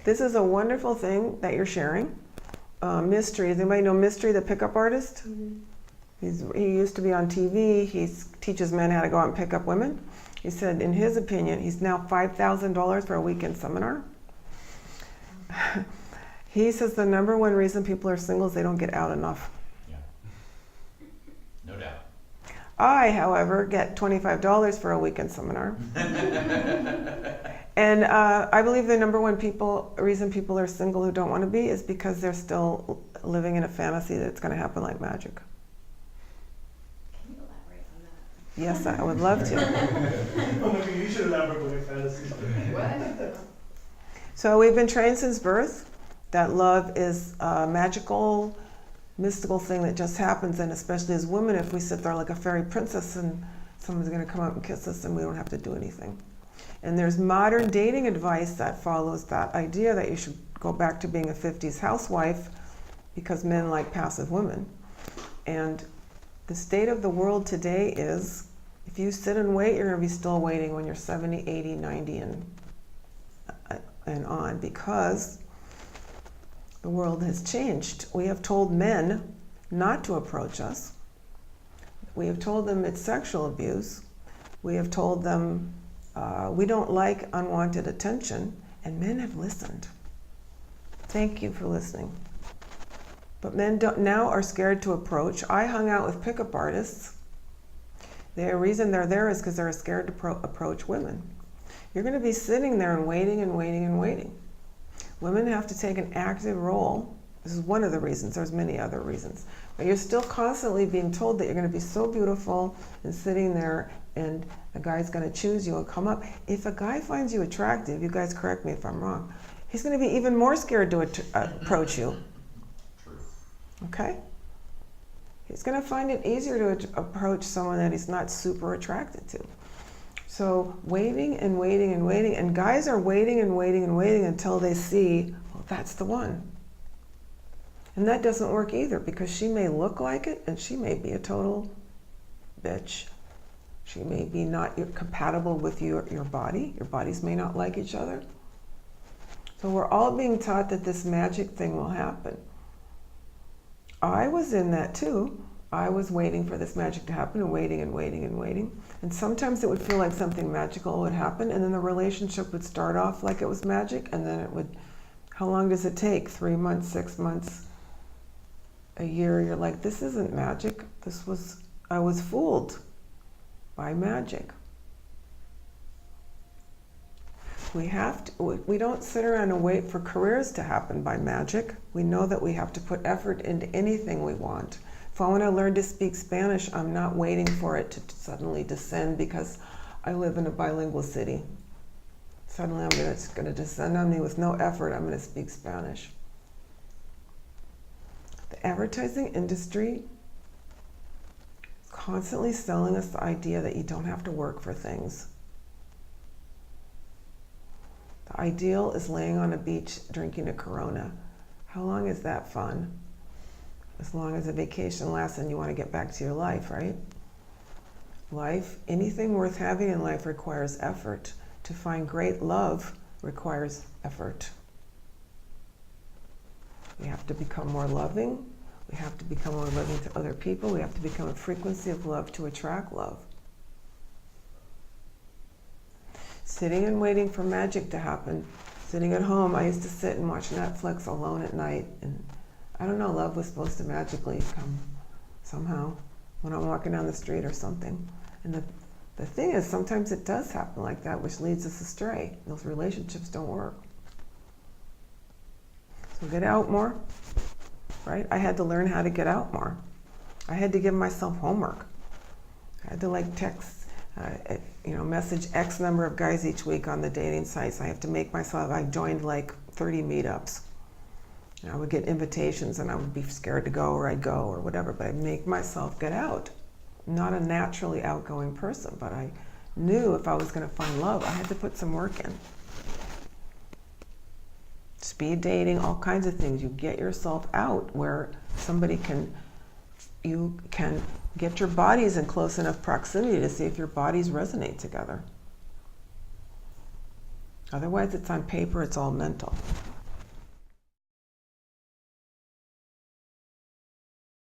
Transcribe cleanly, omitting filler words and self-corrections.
This is a wonderful thing that you're sharing. Mystery. Does anybody know Mystery, the pickup artist? Mm-hmm. He used to be on TV. He teaches men how to go out and pick up women. He said, in his opinion, he's now $5,000 for a weekend seminar. He says the number one reason people are single is they don't get out enough. Yeah. No doubt. I, however, get $25 for a weekend seminar. And I believe the number one reason people are single who don't want to be is because they're still living in a fantasy that it's going to happen like magic. Can you elaborate on that? Yes, I would love to. Well, maybe you should elaborate on your fantasies. What? So we've been trained since birth that love is a magical, mystical thing that just happens, and especially as women, if we sit there like a fairy princess and someone's going to come up and kiss us and we don't have to do anything. And there's modern dating advice that follows that idea that you should go back to being a 50s housewife because men like passive women. And the state of the world today is, if you sit and wait, you're going to be still waiting when you're 70, 80, 90 and on, because the world has changed. We have told men not to approach us. We have told them it's sexual abuse. We have told them we don't like unwanted attention, and men have listened. Thank you for listening. But men now are scared to approach. I hung out with pickup artists. The reason they're there is because they're scared to approach women. You're going to be sitting there and waiting and waiting and waiting. Women have to take an active role. This is one of the reasons. There's many other reasons. But you're still constantly being told that you're going to be so beautiful and sitting there and a guy's going to choose you and come up. If a guy finds you attractive, you guys correct me if I'm wrong, he's going to be even more scared to approach you. True. Okay? He's going to find it easier to approach someone that he's not super attracted to. So waiting and waiting and waiting, and guys are waiting and waiting and waiting until they see, well, that's the one. And that doesn't work either, because she may look like it and she may be a total bitch. She may be not compatible with your body. Your bodies may not like each other. So we're all being taught that this magic thing will happen. I was in that too. I was waiting for this magic to happen and waiting and waiting and waiting. And sometimes it would feel like something magical would happen, and then the relationship would start off like it was magic, and then it would, how long does it take? 3 months, 6 months, a year? You're like, this isn't magic. I was fooled by magic. We don't sit around and wait for careers to happen by magic. We know that we have to put effort into anything we want. If I want to learn to speak Spanish, I'm not waiting for it to suddenly descend because I live in a bilingual city. Suddenly it's going to descend on me with no effort. I'm going to speak Spanish. The advertising industry is constantly selling us the idea that you don't have to work for things. The ideal is laying on a beach drinking a Corona. How long is that fun? As long as the vacation lasts and you want to get back to your life, right? Life, anything worth having in life requires effort. To find great love requires effort. We have to become more loving. We have to become more loving to other people. We have to become a frequency of love to attract love. Sitting and waiting for magic to happen. Sitting at home, I used to sit and watch Netflix alone at night, and I don't know, love was supposed to magically come somehow when I'm walking down the street or something. And the thing is, sometimes it does happen like that, which leads us astray. Those relationships don't work. So get out more, right? I had to learn how to get out more. I had to give myself homework. I had to text, message X number of guys each week on the dating sites. I have to make myself, I joined 30 meetups. And I would get invitations and I would be scared to go, or I'd go or whatever, but I'd make myself get out. I'm not a naturally outgoing person, but I knew if I was going to find love, I had to put some work in. Speed dating, all kinds of things. You get yourself out where you can get your bodies in close enough proximity to see if your bodies resonate together. Otherwise, it's on paper, it's all mental.